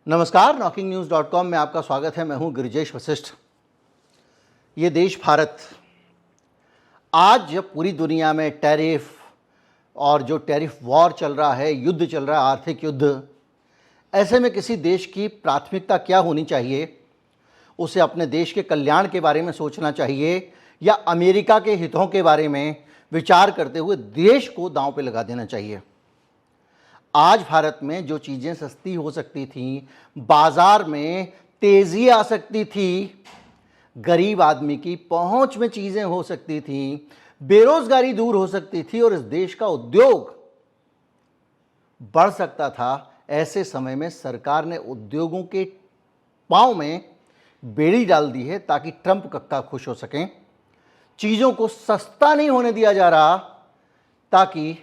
नमस्कार, knocking-news.com में आपका स्वागत है। मैं हूं गिरिजेश वशिष्ठ। ये देश भारत आज जब पूरी दुनिया में टैरिफ और जो टैरिफ वॉर चल रहा है, युद्ध चल रहा है, आर्थिक युद्ध, ऐसे में किसी देश की प्राथमिकता क्या होनी चाहिए? उसे अपने देश के कल्याण के बारे में सोचना चाहिए या अमेरिका के हितों के बारे में विचार करते हुए देश को दांव पे लगा देना चाहिए? आज भारत में जो चीज़ें सस्ती हो सकती थीं, बाज़ार में तेज़ी आ सकती थी, गरीब आदमी की पहुंच में चीज़ें हो सकती थीं, बेरोज़गारी दूर हो सकती थी और इस देश का उद्योग बढ़ सकता था, ऐसे समय में सरकार ने उद्योगों के पांव में बेड़ी डाल दी है ताकि ट्रंप कक्का खुश हो सकें। चीज़ों को सस्ता नहीं होने दिया जा रहा ताकि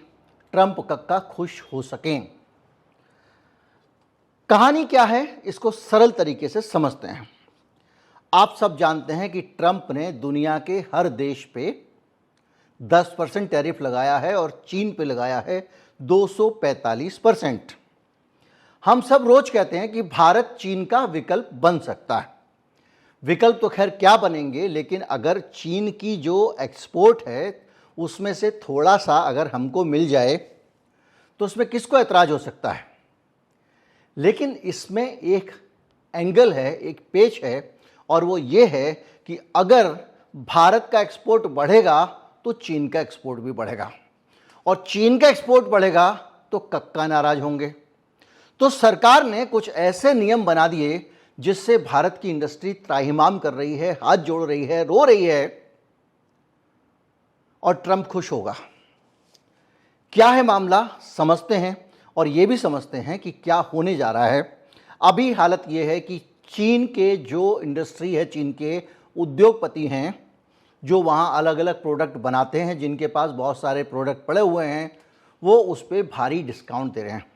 ट्रंप कक्का खुश हो सकें। कहानी क्या है, इसको सरल तरीके से समझते हैं। आप सब जानते हैं कि ट्रंप ने दुनिया के हर देश पे 10% टैरिफ लगाया है और चीन पे लगाया है 245%। हम सब रोज कहते हैं कि भारत चीन का विकल्प बन सकता है। विकल्प तो खैर क्या बनेंगे, लेकिन अगर चीन की जो एक्सपोर्ट है उसमें से थोड़ा सा अगर हमको मिल जाए तो उसमें किसको ऐतराज़ हो सकता है। लेकिन इसमें एक एंगल है, एक पेच है, और वो ये है कि अगर भारत का एक्सपोर्ट बढ़ेगा तो चीन का एक्सपोर्ट भी बढ़ेगा, और चीन का एक्सपोर्ट बढ़ेगा तो कक्का नाराज होंगे। तो सरकार ने कुछ ऐसे नियम बना दिए जिससे भारत की इंडस्ट्री त्राहिमाम कर रही है, हाथ जोड़ रही है, रो रही है, और ट्रंप खुश होगा। क्या है मामला, समझते हैं और ये भी समझते हैं कि क्या होने जा रहा है। अभी हालत ये है कि चीन के जो इंडस्ट्री है, चीन के उद्योगपति हैं जो वहाँ अलग अलग प्रोडक्ट बनाते हैं, जिनके पास बहुत सारे प्रोडक्ट पड़े हुए हैं, वो उस पर भारी डिस्काउंट दे रहे हैं।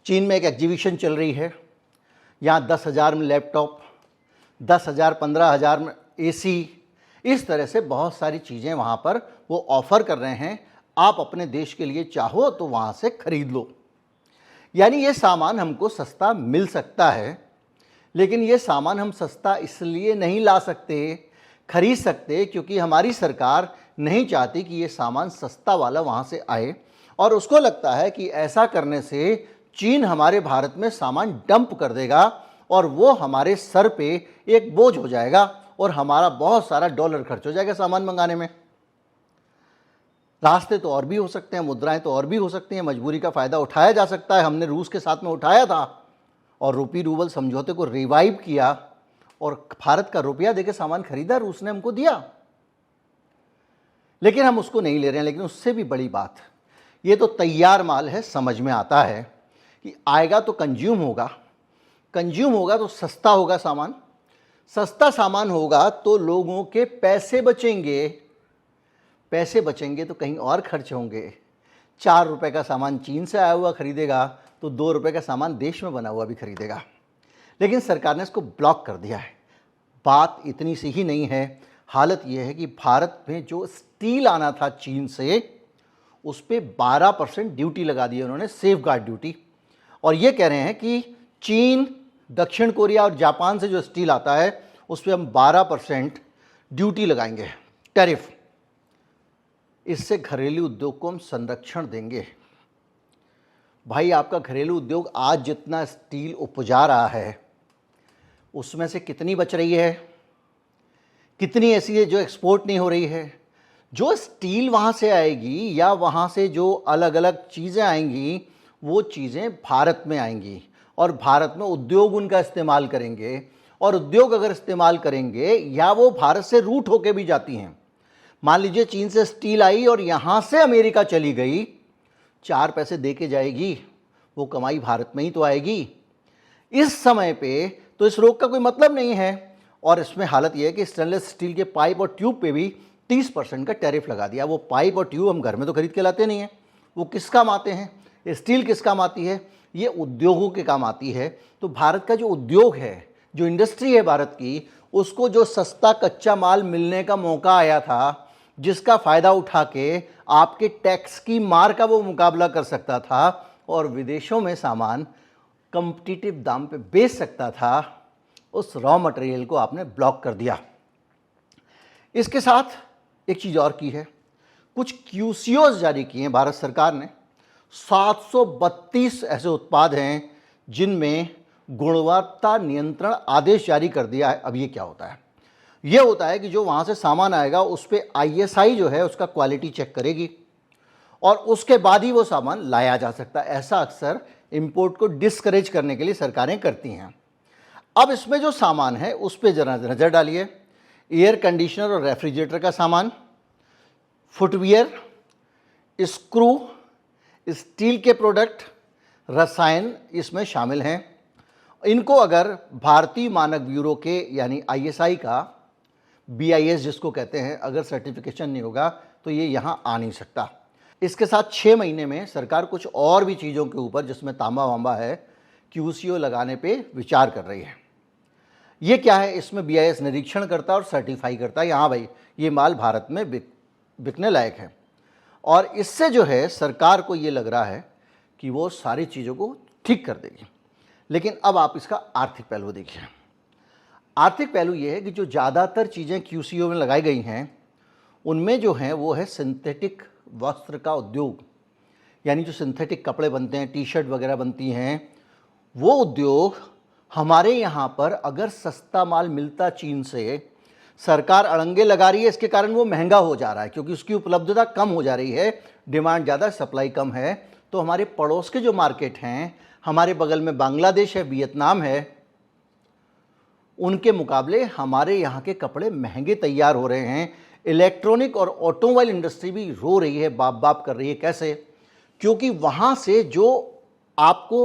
चीन में एक एग्जीबिशन चल रही है, यहाँ 10,000 में लैपटॉप, 10,000 15,000 में AC, इस तरह से बहुत सारी चीज़ें वहाँ पर वो ऑफ़र कर रहे हैं। आप अपने देश के लिए चाहो तो वहाँ से खरीद लो। यानी ये सामान हमको सस्ता मिल सकता है, लेकिन ये सामान हम सस्ता इसलिए नहीं ला सकते, खरीद सकते, क्योंकि हमारी सरकार नहीं चाहती कि ये सामान सस्ता वाला वहाँ से आए, और उसको लगता है कि ऐसा करने से चीन हमारे भारत में सामान डंप कर देगा और वो हमारे सर पे एक बोझ हो जाएगा और हमारा बहुत सारा डॉलर खर्च हो जाएगा सामान मंगाने में। रास्ते तो और भी हो सकते हैं, मुद्राएं तो और भी हो सकती हैं, मजबूरी का फ़ायदा उठाया जा सकता है। हमने रूस के साथ में उठाया था और रूपी रूबल समझौते को रिवाइव किया और भारत का रुपया देके सामान खरीदा, रूस ने हमको दिया, लेकिन हम उसको नहीं ले रहे हैं। लेकिन उससे भी बड़ी बात, ये तो तैयार माल है, समझ में आता है कि आएगा तो कंज्यूम होगा तो सस्ता होगा सामान, सस्ता सामान होगा तो लोगों के पैसे बचेंगे, पैसे बचेंगे तो कहीं और खर्च होंगे। 4 रुपए का सामान चीन से आया हुआ खरीदेगा तो 2 रुपए का सामान देश में बना हुआ भी खरीदेगा। लेकिन सरकार ने इसको ब्लॉक कर दिया है। बात इतनी सी ही नहीं है, हालत यह है कि भारत में जो स्टील आना था चीन से, उस पर 12% ड्यूटी लगा दी है उन्होंने, सेफ गार्ड ड्यूटी। और ये कह रहे हैं कि चीन, दक्षिण कोरिया और जापान से जो स्टील आता है उस पर हम 12% ड्यूटी लगाएंगे, टैरिफ। इससे घरेलू उद्योग को हम संरक्षण देंगे। भाई, आपका घरेलू उद्योग आज जितना स्टील उपजा रहा है उसमें से कितनी बच रही है, कितनी ऐसी है जो एक्सपोर्ट नहीं हो रही है। जो स्टील वहाँ से आएगी या वहाँ से जो अलग अलग चीज़ें आएंगी, वो चीज़ें भारत में आएंगी और भारत में उद्योग उनका इस्तेमाल करेंगे, और उद्योग अगर इस्तेमाल करेंगे या वो भारत से रूट होके भी जाती हैं। मान लीजिए चीन से स्टील आई और यहाँ से अमेरिका चली गई, 4 पैसे दे के जाएगी, वो कमाई भारत में ही तो आएगी। इस समय पे तो इस रोक का कोई मतलब नहीं है। और इसमें हालत यह है कि स्टेनलेस स्टील के पाइप और ट्यूब पे भी 30% का टैरिफ लगा दिया। वो पाइप और ट्यूब हम घर में तो खरीद के लाते नहीं हैं, वो किस काम आते हैं, स्टील किस काम आती है, ये उद्योगों के काम आती है। तो भारत का जो उद्योग है, जो इंडस्ट्री है भारत की, उसको जो सस्ता कच्चा माल मिलने का मौका आया था, जिसका फ़ायदा उठा के आपके टैक्स की मार का वो मुकाबला कर सकता था और विदेशों में सामान कॉम्पिटिटिव दाम पे बेच सकता था, उस रॉ मटेरियल को आपने ब्लॉक कर दिया। इसके साथ एक चीज़ और की है, कुछ क्यूसीओज जारी किए हैं भारत सरकार ने। 732 ऐसे उत्पाद हैं जिनमें गुणवत्ता नियंत्रण आदेश जारी कर दिया है। अब ये क्या होता है? ये होता है कि जो वहाँ से सामान आएगा उस पर ISI जो है उसका क्वालिटी चेक करेगी और उसके बाद ही वो सामान लाया जा सकता है। ऐसा अक्सर इंपोर्ट को डिस्करेज करने के लिए सरकारें करती हैं। अब इसमें जो सामान है उस पर जरा नज़र डालिए। एयर कंडीशनर और रेफ्रिजरेटर का सामान, फुटवियर, स्क्रू, स्टील के प्रोडक्ट, रसायन इसमें शामिल हैं। इनको अगर भारतीय मानक ब्यूरो के यानी ISI का BIS जिसको कहते हैं, अगर सर्टिफिकेशन नहीं होगा तो ये यहाँ आ नहीं सकता। इसके साथ 6 महीने में सरकार कुछ और भी चीज़ों के ऊपर जिसमें तांबा वांबा है QCO लगाने पे विचार कर रही है। ये क्या है? इसमें BIS निरीक्षण करता है और सर्टिफाई करता है, यहाँ भाई ये माल भारत में बिकने लायक है। और इससे जो है सरकार को ये लग रहा है कि वो सारी चीज़ों को ठीक कर देगी। लेकिन अब आप इसका आर्थिक पहलू देखिए। आर्थिक पहलू ये है कि जो ज़्यादातर चीज़ें QCO में लगाई गई हैं उनमें जो है वो है सिंथेटिक वस्त्र का उद्योग, यानी जो सिंथेटिक कपड़े बनते हैं, टी-शर्ट वगैरह बनती हैं, वो उद्योग हमारे यहाँ पर अगर सस्ता माल मिलता चीन से, सरकार अड़ंगे लगा रही है, इसके कारण वो महंगा हो जा रहा है क्योंकि उसकी उपलब्धता कम हो जा रही है, डिमांड ज़्यादा, सप्लाई कम है। तो हमारे पड़ोस के जो मार्केट हैं, हमारे बगल में बांग्लादेश है, वियतनाम है, उनके मुकाबले हमारे यहाँ के कपड़े महंगे तैयार हो रहे हैं। इलेक्ट्रॉनिक और ऑटोमोबाइल इंडस्ट्री भी रो रही है, बाप बाप कर रही है। कैसे? क्योंकि वहाँ से जो आपको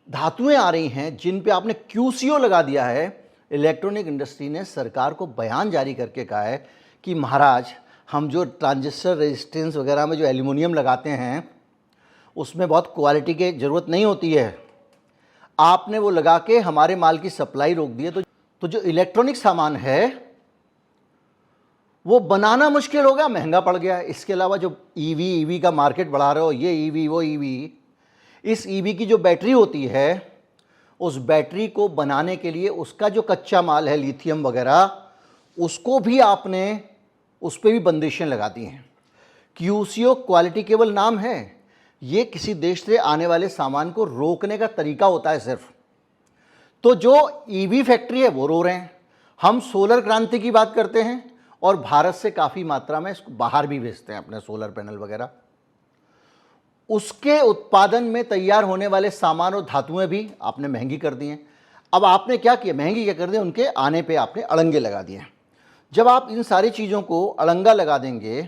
धातुएं आ रही हैं जिन पे आपने QCO लगा दिया है, इलेक्ट्रॉनिक इंडस्ट्री ने सरकार को बयान जारी करके कहा है कि महाराज हम जो ट्रांजिस्टर रेजिस्टेंस वगैरह में जो एल्यूमिनियम लगाते हैं उसमें बहुत क्वालिटी की ज़रूरत नहीं होती है, आपने वो लगा के हमारे माल की सप्लाई रोक दी है। तो जो इलेक्ट्रॉनिक सामान है वो बनाना मुश्किल हो गया, महंगा पड़ गया है। इसके अलावा जो EV का मार्केट बढ़ा रहे हो, ये EV वो EV, इस EV की जो बैटरी होती है उस बैटरी को बनाने के लिए उसका जो कच्चा माल है लिथियम वगैरह, उसको भी आपने उस पर भी बंदिशें लगा दी हैं। QCO क्वालिटी केवल नाम है, ये किसी देश से आने वाले सामान को रोकने का तरीका होता है सिर्फ। तो जो EV फैक्ट्री है वो रो रहे हैं। हम सोलर क्रांति की बात करते हैं और भारत से काफ़ी मात्रा में इसको बाहर भी भेजते हैं, अपने सोलर पैनल वगैरह। उसके उत्पादन में तैयार होने वाले सामान और धातुएं भी आपने महंगी कर दी हैं। अब आपने क्या किया? महंगी क्या कर दी? उनके आने पे आपने अड़ंगे लगा दिए। जब आप इन सारी चीज़ों को अड़ंगा लगा देंगे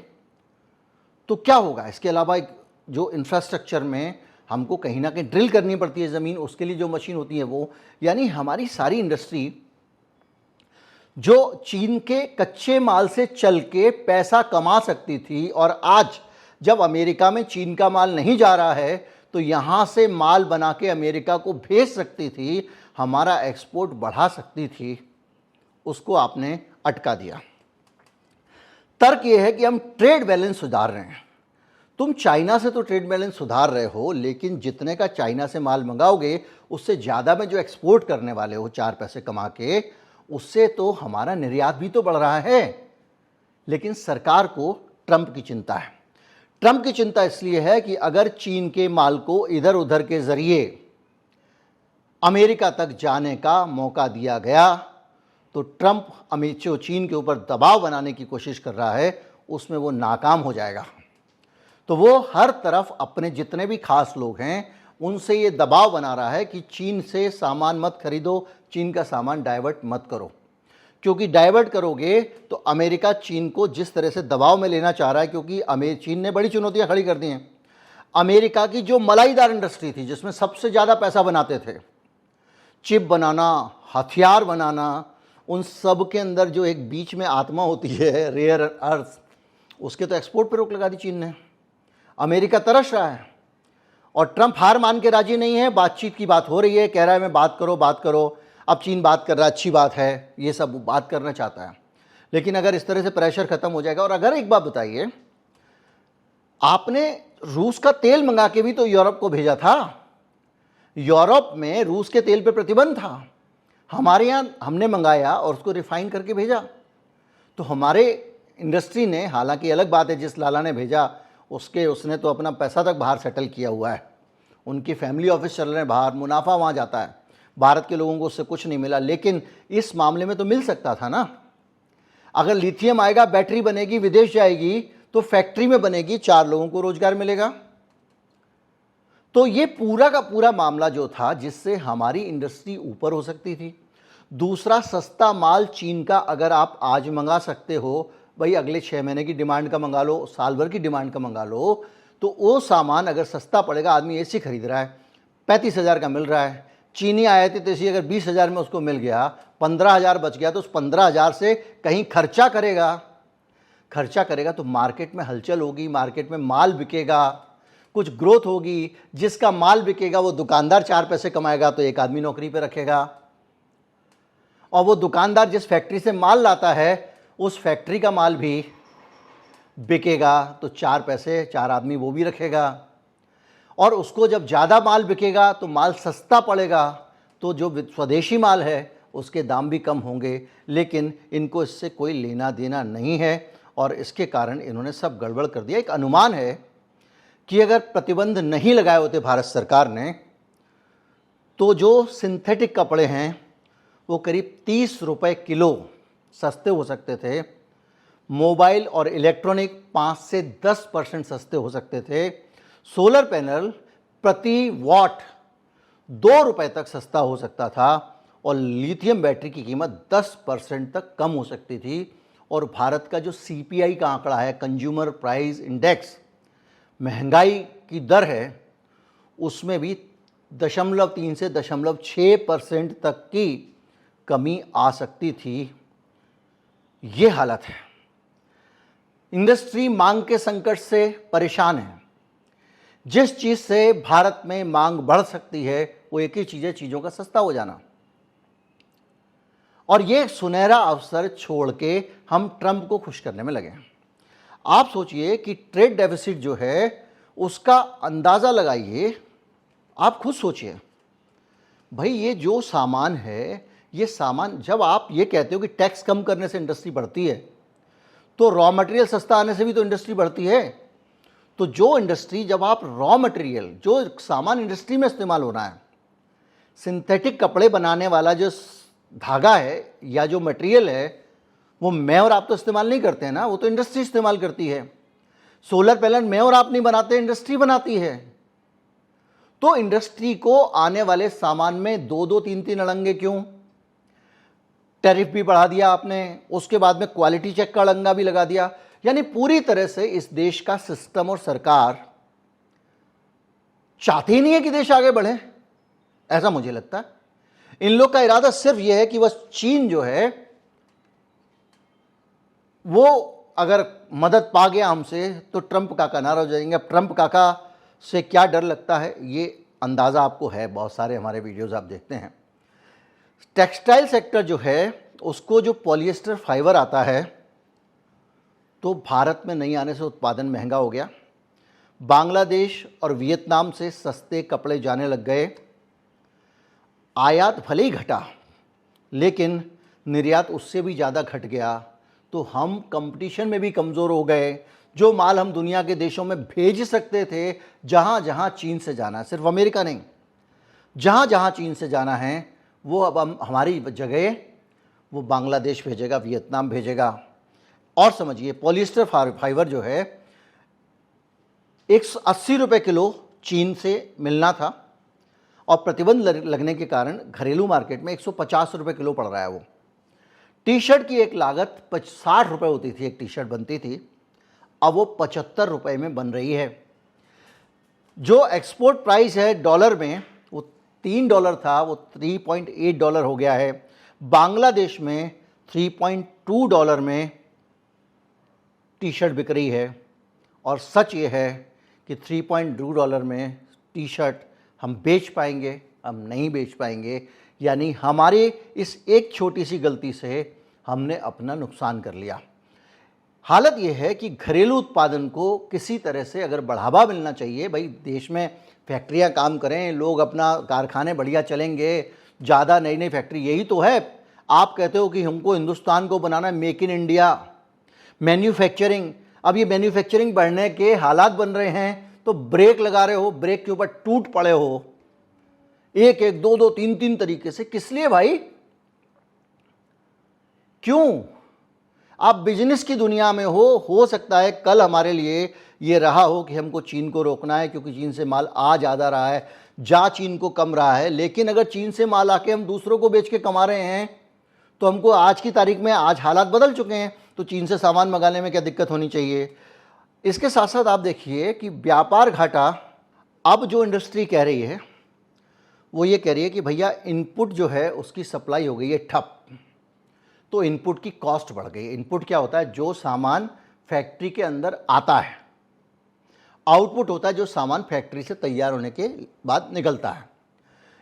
तो क्या होगा? इसके अलावा एक जो इंफ्रास्ट्रक्चर में हमको कहीं ना कहीं ड्रिल करनी पड़ती है ज़मीन, उसके लिए जो मशीन होती है वो, यानी हमारी सारी इंडस्ट्री जो चीन के कच्चे माल से चल के पैसा कमा सकती थी, और आज जब अमेरिका में चीन का माल नहीं जा रहा है तो यहाँ से माल बना के अमेरिका को भेज सकती थी, हमारा एक्सपोर्ट बढ़ा सकती थी, उसको आपने अटका दिया। तर्क यह है कि हम ट्रेड बैलेंस सुधार रहे हैं। तुम चाइना से तो ट्रेड बैलेंस सुधार रहे हो, लेकिन जितने का चाइना से माल मंगाओगे उससे ज़्यादा में जो एक्सपोर्ट करने वाले हो 4 पैसे कमा के, उससे तो हमारा निर्यात भी तो बढ़ रहा है। लेकिन सरकार को ट्रंप की चिंता है। ट्रंप की चिंता इसलिए है कि अगर चीन के माल को इधर उधर के ज़रिए अमेरिका तक जाने का मौका दिया गया तो ट्रंप जो चीन के ऊपर दबाव बनाने की कोशिश कर रहा है उसमें वो नाकाम हो जाएगा। तो वो हर तरफ अपने जितने भी खास लोग हैं उनसे ये दबाव बना रहा है कि चीन से सामान मत खरीदो, चीन का सामान डाइवर्ट मत करो, क्योंकि डाइवर्ट करोगे तो अमेरिका चीन को जिस तरह से दबाव में लेना चाह रहा है, क्योंकि चीन ने बड़ी चुनौतियां खड़ी कर दी हैं। अमेरिका की जो मलाईदार इंडस्ट्री थी जिसमें सबसे ज़्यादा पैसा बनाते थे, चिप बनाना, हथियार बनाना, उन सब के अंदर जो एक बीच में आत्मा होती है रेयर अर्थ, उसके तो एक्सपोर्ट पर रोक लगा दी चीन ने। अमेरिका तरस रहा है और ट्रंप हार मान के राजी नहीं है। बातचीत की बात हो रही है, कह रहा है मैं बात करो बात करो। अब चीन बात कर रहा है, अच्छी बात है, ये सब बात करना चाहता है। लेकिन अगर इस तरह से प्रेशर खत्म हो जाएगा, और अगर एक बात बताइए, आपने रूस का तेल मंगा के भी तो यूरोप को भेजा था, यूरोप में रूस के तेल पे प्रतिबंध था, हमारे यहाँ हमने मंगाया और उसको रिफाइन करके भेजा। तो हमारे इंडस्ट्री ने, हालांकि अलग बात है जिस लाला ने भेजा उसने तो अपना पैसा तक बाहर सेटल किया हुआ है, उनकी फैमिली ऑफिस चल रहे हैं बाहर, मुनाफा वहाँ जाता है, भारत के लोगों को उससे कुछ नहीं मिला। लेकिन इस मामले में तो मिल सकता था ना। अगर लिथियम आएगा, बैटरी बनेगी, विदेश जाएगी, तो फैक्ट्री में बनेगी, 4 लोगों को रोजगार मिलेगा। तो ये पूरा का पूरा मामला जो था जिससे हमारी इंडस्ट्री ऊपर हो सकती थी। दूसरा, सस्ता माल चीन का अगर आप आज मंगा सकते हो, भाई अगले 6 महीने की डिमांड का मंगा लो, साल भर की डिमांड का मंगा लो, तो वो सामान अगर सस्ता पड़ेगा, आदमी एसी खरीद रहा है 35,000 का मिल रहा है, चीनी आयातित तेजी अगर 20,000 में उसको मिल गया, 15,000 बच गया, तो उस 15,000 से कहीं खर्चा करेगा तो मार्केट में हलचल होगी, मार्केट में माल बिकेगा, कुछ ग्रोथ होगी। जिसका माल बिकेगा वो दुकानदार 4 पैसे कमाएगा तो एक आदमी नौकरी पे रखेगा, और वो दुकानदार जिस फैक्ट्री से माल लाता है उस फैक्ट्री का माल भी बिकेगा तो 4 पैसे 4 आदमी वो भी रखेगा। और उसको जब ज़्यादा माल बिकेगा तो माल सस्ता पड़ेगा, तो जो स्वदेशी माल है उसके दाम भी कम होंगे। लेकिन इनको इससे कोई लेना देना नहीं है और इसके कारण इन्होंने सब गड़बड़ कर दिया। एक अनुमान है कि अगर प्रतिबंध नहीं लगाए होते भारत सरकार ने, तो जो सिंथेटिक कपड़े हैं वो करीब 30 रुपये किलो सस्ते हो सकते थे, मोबाइल और इलेक्ट्रॉनिक 5 से 10% सस्ते हो सकते थे, सोलर पैनल प्रति वॉट 2 रुपये तक सस्ता हो सकता था, और लिथियम बैटरी की कीमत 10% तक कम हो सकती थी। और भारत का जो CPI का आंकड़ा है, कंज्यूमर प्राइस इंडेक्स, महंगाई की दर है, उसमें भी 0.3 से 0.6% तक की कमी आ सकती थी। ये हालत है। इंडस्ट्री मांग के संकट से परेशान है। जिस चीज़ से भारत में मांग बढ़ सकती है वो एक ही चीज़ है, चीज़ों का सस्ता हो जाना। और ये सुनहरा अवसर छोड़ के हम ट्रंप को खुश करने में लगे हैं। आप सोचिए कि ट्रेड डेफिसिट जो है उसका अंदाज़ा लगाइए, आप खुद सोचिए भाई, ये जो सामान है, ये सामान जब आप ये कहते हो कि टैक्स कम करने से इंडस्ट्री बढ़ती है, तो रॉ मटेरियल सस्ता आने से भी तो इंडस्ट्री बढ़ती है। तो जो इंडस्ट्री, जब आप रॉ मटेरियल, जो सामान इंडस्ट्री में इस्तेमाल हो रहा है, सिंथेटिक कपड़े बनाने वाला जो धागा है या जो मटेरियल है, वो मैं और आप तो इस्तेमाल नहीं करते हैं ना, वो तो इंडस्ट्री इस्तेमाल करती है। सोलर पैनल मैं और आप नहीं बनाते, इंडस्ट्री बनाती है। तो इंडस्ट्री को आने वाले सामान में 2-2, 3-3 अड़ंगे क्यों? टैरिफ भी बढ़ा दिया आपने, उसके बाद में क्वालिटी चेक का अड़ंगा भी लगा दिया। यानी पूरी तरह से इस देश का सिस्टम और सरकार चाहती ही नहीं है कि देश आगे बढ़े, ऐसा मुझे लगता है। इन लोग का इरादा सिर्फ यह है कि बस चीन जो है वो अगर मदद पा गया हमसे तो ट्रंप काका नाराज हो जाएंगे। अब ट्रंप काका से क्या डर लगता है ये अंदाज़ा आपको है, बहुत सारे हमारे वीडियोस आप देखते हैं। टेक्सटाइल सेक्टर जो है उसको जो पॉलिएस्टर फाइबर आता है तो भारत में नहीं आने से उत्पादन महंगा हो गया। बांग्लादेश और वियतनाम से सस्ते कपड़े जाने लग गए। आयात भले ही घटा लेकिन निर्यात उससे भी ज़्यादा घट गया, तो हम कंपटीशन में भी कमज़ोर हो गए। जो माल हम दुनिया के देशों में भेज सकते थे, जहाँ जहाँ चीन से जाना है, सिर्फ अमेरिका नहीं, जहाँ जहाँ चीन से जाना है, वो अब हम हमारी जगह वो बांग्लादेश भेजेगा, वियतनाम भेजेगा। और समझिए पॉलिएस्टर फाइबर जो है 180 रुपये किलो चीन से मिलना था और प्रतिबंध लगने के कारण घरेलू मार्केट में 150 रुपये किलो पड़ रहा है। वो टी शर्ट की एक लागत 60 रुपये होती थी, एक टी शर्ट बनती थी, अब वो 75 रुपये में बन रही है। जो एक्सपोर्ट प्राइस है डॉलर में, वो $3 था, वो $3.8 हो गया है। बांग्लादेश में $3.2 में टी शर्ट बिक रही है। और सच ये है कि $3.2 में टी शर्ट हम बेच पाएंगे, हम नहीं बेच पाएंगे। यानी हमारे इस एक छोटी सी गलती से हमने अपना नुकसान कर लिया। हालत यह है कि घरेलू उत्पादन को किसी तरह से अगर बढ़ावा मिलना चाहिए, भाई देश में फैक्ट्रियां काम करें, लोग अपना कारखाने बढ़िया चलेंगे, ज़्यादा नई नई फैक्ट्री, यही तो है। आप कहते हो कि हमको हिंदुस्तान को बनाना है, मेक इन इंडिया, मैन्युफैक्चरिंग। अब ये मैन्युफैक्चरिंग बढ़ने के हालात बन रहे हैं तो ब्रेक लगा रहे हो, ब्रेक के ऊपर टूट पड़े हो, एक एक दो दो तीन तीन तरीके से। किस लिए भाई? क्यों? आप बिजनेस की दुनिया में हो सकता है कल हमारे लिए ये रहा हो कि हमको चीन को रोकना है क्योंकि चीन से माल आ ज़्यादा रहा है, जा चीन को कम रहा है। लेकिन अगर चीन से माल आके हम दूसरों को बेच के कमा रहे हैं तो हमको आज की तारीख में, आज हालात बदल चुके हैं, तो चीन से सामान मंगाने में क्या दिक्कत होनी चाहिए। इसके साथ साथ आप देखिए कि व्यापार घाटा, अब जो इंडस्ट्री कह रही है वो ये कह रही है कि भैया इनपुट जो है उसकी सप्लाई हो गई है ठप, तो इनपुट की कॉस्ट बढ़ गई। इनपुट क्या होता है? जो सामान फैक्ट्री के अंदर आता है। आउटपुट होता है जो सामान फैक्ट्री से तैयार होने के बाद निकलता है।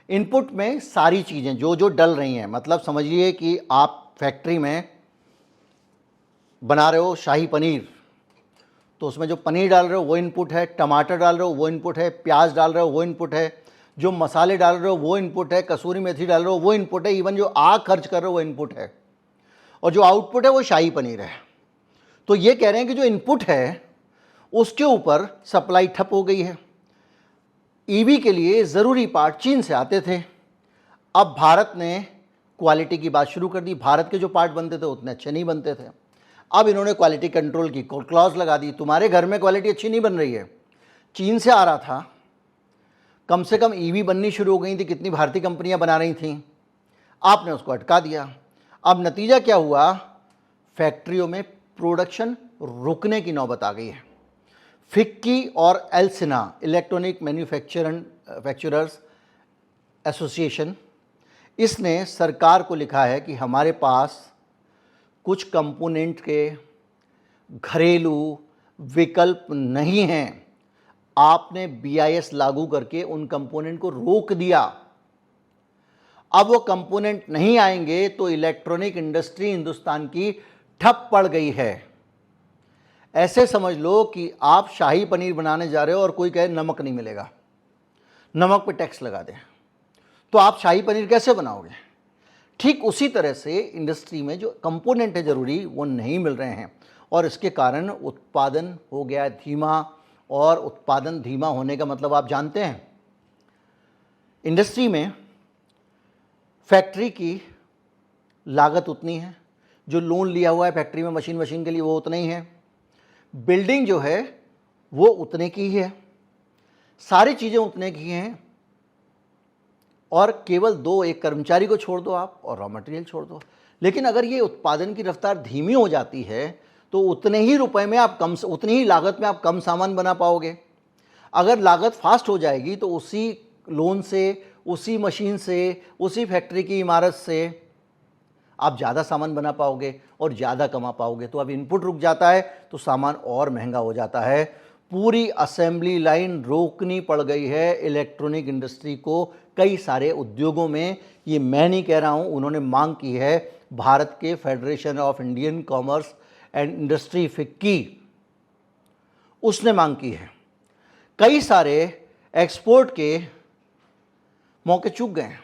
इनपुट में सारी चीज़ें जो जो डल रही हैं, मतलब समझिए कि आप फैक्ट्री में बना रहे हो शाही पनीर, तो उसमें जो पनीर डाल रहे हो वो इनपुट है, टमाटर डाल रहे हो वो इनपुट है, प्याज डाल रहे हो वो इनपुट है, जो मसाले डाल रहे हो वो इनपुट है, कसूरी मेथी डाल रहे हो वो इनपुट है, इवन जो आग खर्च कर रहे हो वो इनपुट है, और जो आउटपुट है वो शाही पनीर है। तो ये कह रहे हैं कि जो इनपुट है उसके ऊपर सप्लाई ठप हो गई है। ईवी के लिए ज़रूरी पार्ट चीन से आते थे, अब भारत ने क्वालिटी की बात शुरू कर दी। भारत के जो पार्ट बनते थे उतने अच्छे नहीं बनते थे, अब इन्होंने क्वालिटी कंट्रोल की क्लॉज लगा दी। तुम्हारे घर में क्वालिटी अच्छी नहीं बन रही है, चीन से आ रहा था, कम से कम ईवी बननी शुरू हो गई थी, कितनी भारतीय कंपनियां बना रही थीं, आपने उसको अटका दिया। अब नतीजा क्या हुआ? फैक्ट्रियों में प्रोडक्शन रुकने की नौबत आ गई है। फिक्की और एल्सिना, इलेक्ट्रॉनिक मैन्युफैक्चरर्स एसोसिएशन, इसने सरकार को लिखा है कि हमारे पास कुछ कंपोनेंट के घरेलू विकल्प नहीं हैं। आपने BIS लागू करके उन कंपोनेंट को रोक दिया। अब वो कंपोनेंट नहीं आएंगे तो इलेक्ट्रॉनिक इंडस्ट्री हिंदुस्तान की ठप पड़ गई है। ऐसे समझ लो कि आप शाही पनीर बनाने जा रहे हो और कोई कहे नमक नहीं मिलेगा, नमक पे टैक्स लगा दें, तो आप शाही पनीर कैसे बनाओगे? ठीक उसी तरह से इंडस्ट्री में जो कंपोनेंट है ज़रूरी वो नहीं मिल रहे हैं, और इसके कारण उत्पादन हो गया धीमा। और उत्पादन धीमा होने का मतलब आप जानते हैं, इंडस्ट्री में फैक्ट्री की लागत उतनी है, जो लोन लिया हुआ है फैक्ट्री में मशीन के लिए वो उतना ही है, बिल्डिंग जो है वो उतने की ही है, सारी चीज़ें उतने की हैं, और केवल 2-1 कर्मचारी को छोड़ दो आप और रॉ मटेरियल छोड़ दो। लेकिन अगर ये उत्पादन की रफ्तार धीमी हो जाती है तो उतने ही रुपए में आप उतनी ही लागत में आप कम सामान बना पाओगे। अगर लागत फास्ट हो जाएगी तो उसी लोन से, उसी मशीन से, उसी फैक्ट्री की इमारत से आप ज़्यादा सामान बना पाओगे और ज़्यादा कमा पाओगे। तो अब इनपुट रुक जाता है तो सामान और महंगा हो जाता है। पूरी असेंबली लाइन रोकनी पड़ गई है इलेक्ट्रॉनिक इंडस्ट्री को कई सारे उद्योगों में। ये मैं नहीं कह रहा हूँ, उन्होंने मांग की है। भारत के federation of Indian commerce and industry FICCI, उसने मांग की है। कई सारे एक्सपोर्ट के मौके चूक गए हैं।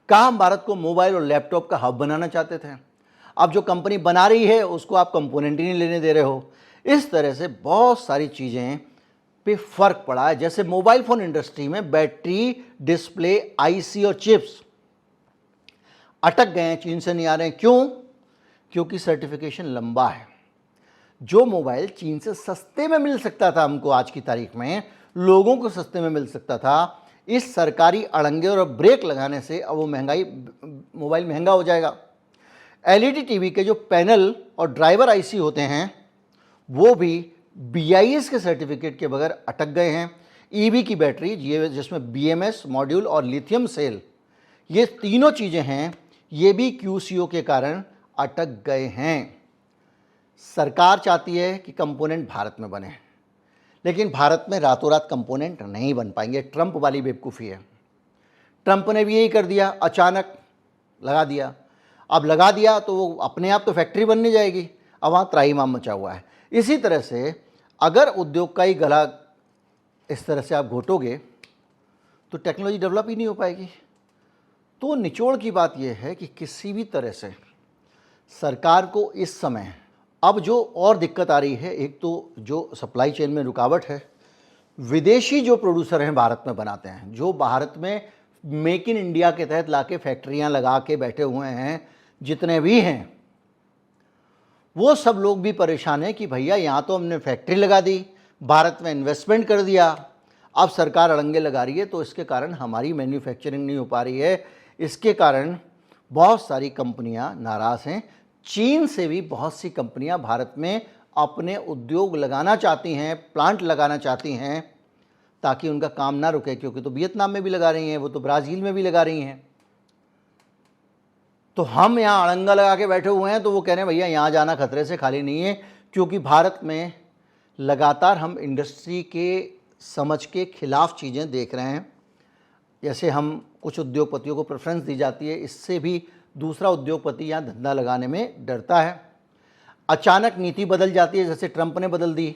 कहाँ हम भारत को मोबाइल और लैपटॉप का हब बनाना चाहते थे, अब जो कंपनी बना रही है उसको आप कंपोनेंट ही नहीं लेने दे रहे हो। इस तरह से बहुत सारी चीज़ें पे फर्क पड़ा है। जैसे मोबाइल फ़ोन इंडस्ट्री में बैटरी, डिस्प्ले, IC और चिप्स अटक गए हैं, चीन से नहीं आ रहे हैं। क्यों? क्योंकि सर्टिफिकेशन लंबा है। जो मोबाइल चीन से सस्ते में मिल सकता था हमको, आज की तारीख में लोगों को सस्ते में मिल सकता था, इस सरकारी अड़ंगे और ब्रेक लगाने से अब वो मोबाइल महंगा हो जाएगा। LED टीवी के जो पैनल और ड्राइवर IC होते हैं वो भी BIS के सर्टिफिकेट के बगैर अटक गए हैं। EV की बैटरी जिसमें BMS मॉड्यूल और लिथियम सेल, ये तीनों चीज़ें हैं, ये भी QCO के कारण अटक गए हैं। सरकार चाहती है कि कंपोनेंट भारत में बने, लेकिन भारत में रातों रात कंपोनेंट नहीं बन पाएंगे। ट्रंप वाली बेवकूफ़ी है। ट्रंप ने भी यही कर दिया, अचानक लगा दिया। अब लगा दिया तो वो अपने आप तो फैक्ट्री बनने जाएगी, अब वहाँ त्राहीमाम मचा हुआ है। इसी तरह से अगर उद्योग का ही गला इस तरह से आप घोटोगे तो टेक्नोलॉजी डेवलप ही नहीं हो पाएगी। तो निचोड़ की बात यह है कि किसी भी तरह से सरकार को इस समय अब जो और दिक्कत आ रही है, एक तो जो सप्लाई चेन में रुकावट है, विदेशी जो प्रोड्यूसर हैं भारत में बनाते हैं, जो भारत में मेक इन इंडिया के तहत लाके फैक्ट्रियां लगा के बैठे हुए हैं जितने भी हैं, वो सब लोग भी परेशान हैं कि भैया यहाँ तो हमने फैक्ट्री लगा दी, भारत में इन्वेस्टमेंट कर दिया, अब सरकार अड़ंगे लगा रही है, तो इसके कारण हमारी मैन्युफैक्चरिंग नहीं हो पा रही है। इसके कारण बहुत सारी कंपनियां नाराज़ हैं। चीन से भी बहुत सी कंपनियां भारत में अपने उद्योग लगाना चाहती हैं, प्लांट लगाना चाहती हैं, ताकि उनका काम ना रुके, क्योंकि तो वियतनाम में भी लगा रही हैं, वो तो ब्राज़ील में भी लगा रही हैं। तो हम यहाँ अड़ंगा लगा के बैठे हुए हैं, तो वो कह रहे हैं भैया यहाँ जाना खतरे से खाली नहीं है, क्योंकि भारत में लगातार हम इंडस्ट्री के समझ के खिलाफ चीज़ें देख रहे हैं। जैसे हम कुछ उद्योगपतियों को प्रेफरेंस दी जाती है, इससे भी दूसरा उद्योगपति यहाँ धंधा लगाने में डरता है। अचानक नीति बदल जाती है, जैसे ट्रंप ने बदल दी,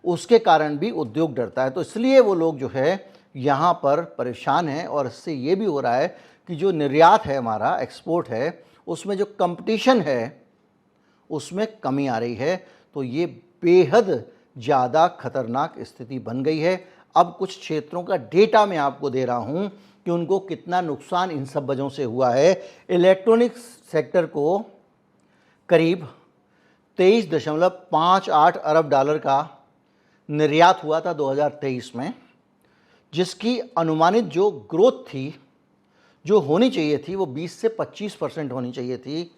उसके कारण भी उद्योग डरता है। तो इसलिए वो लोग जो है यहाँ पर परेशान हैं, और इससे ये भी हो रहा है कि जो निर्यात है, हमारा एक्सपोर्ट है, उसमें जो कंपटीशन है उसमें कमी आ रही है। तो ये बेहद ज़्यादा खतरनाक स्थिति बन गई है। अब कुछ क्षेत्रों का डेटा मैं आपको दे रहा हूँ कि उनको कितना नुकसान इन सब वजहों से हुआ है। इलेक्ट्रॉनिक्स सेक्टर को करीब 23.58 अरब डॉलर का निर्यात हुआ था 2023 में, जिसकी अनुमानित जो ग्रोथ थी, जो होनी चाहिए थी, वो 20 से 25% होनी चाहिए थी,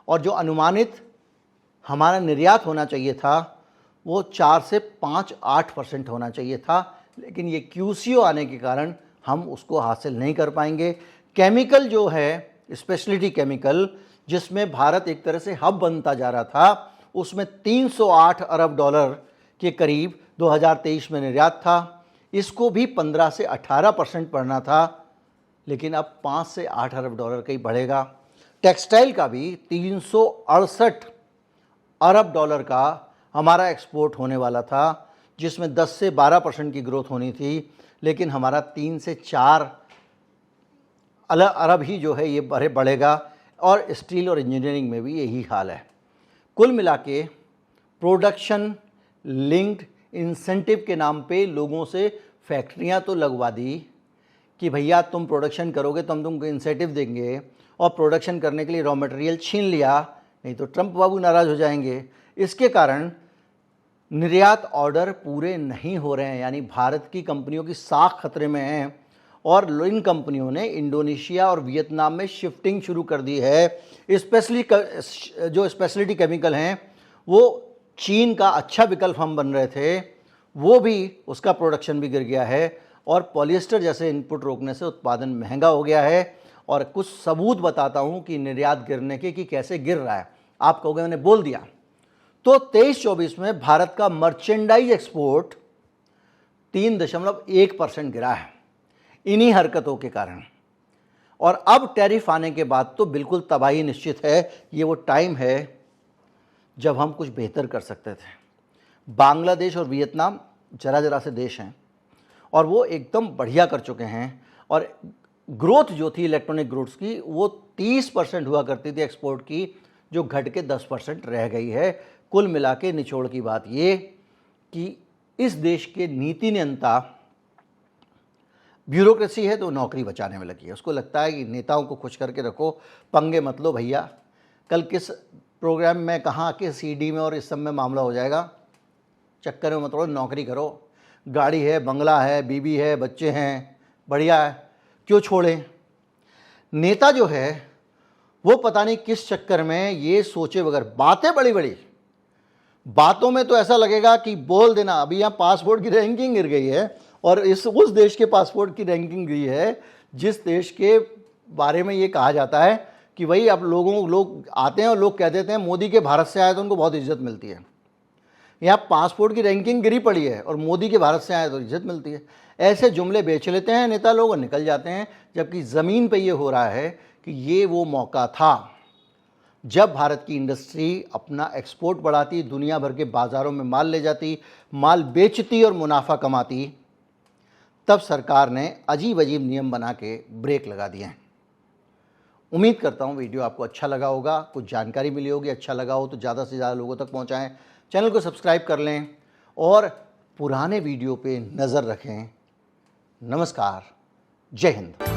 और जो अनुमानित हमारा निर्यात होना चाहिए था वो 4 से 5-8% होना चाहिए था। लेकिन ये QCO आने के कारण हम उसको हासिल नहीं कर पाएंगे। केमिकल जो है, स्पेशलिटी केमिकल, जिसमें भारत एक तरह से हब बनता जा रहा था, उसमें 308 अरब डॉलर के करीब 2023 में निर्यात था। इसको भी 15 से 18% बढ़ना था, लेकिन अब 5 से 8 अरब डॉलर का ही बढ़ेगा। टेक्सटाइल का भी 368 अरब डॉलर का हमारा एक्सपोर्ट होने वाला था, जिसमें 10 से 12% की ग्रोथ होनी थी, लेकिन हमारा 3 से 4 अरब ही जो है ये बढ़ेगा। और स्टील और इंजीनियरिंग में भी यही हाल है। कुल मिला के प्रोडक्शन लिंक्ड इंसेंटिव के नाम पे लोगों से फैक्ट्रियां तो लगवा दी कि भैया तुम प्रोडक्शन करोगे तो हम तुमको इंसेंटिव देंगे, और प्रोडक्शन करने के लिए रॉ मटेरियल छीन लिया, नहीं तो ट्रंप बाबू नाराज़ हो जाएंगे। इसके कारण निर्यात ऑर्डर पूरे नहीं हो रहे हैं, यानी भारत की कंपनियों की साख खतरे में है, और इन कंपनियों ने इंडोनेशिया और वियतनाम में शिफ्टिंग शुरू कर दी है। स्पेशली जो स्पेशलिटी केमिकल हैं, वो चीन का अच्छा विकल्प हम बन रहे थे, वो भी, उसका प्रोडक्शन भी गिर गया है, और पॉलिएस्टर जैसे इनपुट रोकने से उत्पादन महंगा हो गया है। और कुछ सबूत बताता हूँ कि निर्यात गिरने के कि कैसे गिर रहा है। आप कहोगे मैंने बोल दिया। तो 23-24 में भारत का मर्चेंडाइज एक्सपोर्ट 3.1% गिरा है इन्हीं हरकतों के कारण। और अब टैरिफ आने के बाद तो बिल्कुल तबाही निश्चित है। ये वो टाइम है जब हम कुछ बेहतर कर सकते थे। बांग्लादेश और वियतनाम जरा जरा से देश हैं, और वो एकदम बढ़िया कर चुके हैं। और ग्रोथ जो थी इलेक्ट्रॉनिक गुड्स की, वो 30% हुआ करती थी एक्सपोर्ट की, जो घट के 10% रह गई है। कुल मिला के निचोड़ की बात ये कि इस देश के नीति नियंता, ब्यूरोक्रेसी है तो नौकरी बचाने में लगी है। उसको लगता है कि नेताओं को खुश करके रखो, पंगे मत लो भैया। कल किस प्रोग्राम में कहाँ, किस CD में और इस सब में मामला हो जाएगा, चक्कर में मत लो, नौकरी करो। गाड़ी है, बंगला है, बीबी है, बच्चे हैं, बढ़िया है, क्यों छोड़ें। नेता जो है वो पता नहीं किस चक्कर में ये सोचे बगैर, बातें बड़ी बड़ी, बातों में तो ऐसा लगेगा कि बोल देना। अभी यहाँ पासपोर्ट की रैंकिंग गिर गई है, और उस देश के पासपोर्ट की रैंकिंग गई है जिस देश के बारे में ये कहा जाता है कि भाई अब लोग आते हैं और लोग कह देते हैं मोदी के भारत से आए तो उनको बहुत इज्जत मिलती है। यहाँ पासपोर्ट की रैंकिंग गिरी पड़ी है और मोदी के भारत से आए तो इज्जत मिलती है। ऐसे जुमले बेच लेते हैं नेता लोग और निकल जाते हैं, जबकि ज़मीन पे ये हो रहा है कि ये वो मौका था जब भारत की इंडस्ट्री अपना एक्सपोर्ट बढ़ाती, दुनिया भर के बाज़ारों में माल ले जाती, माल बेचती और मुनाफा कमाती, तब सरकार ने अजीब अजीब नियम बना के ब्रेक लगा दिए हैं। उम्मीद करता हूँ वीडियो आपको अच्छा लगा होगा, कुछ जानकारी मिली होगी। अच्छा लगा हो तो ज़्यादा से ज़्यादा लोगों तक पहुँचाएँ, चैनल को सब्सक्राइब कर लें और पुराने वीडियो पे नज़र रखें। नमस्कार, जय हिंद।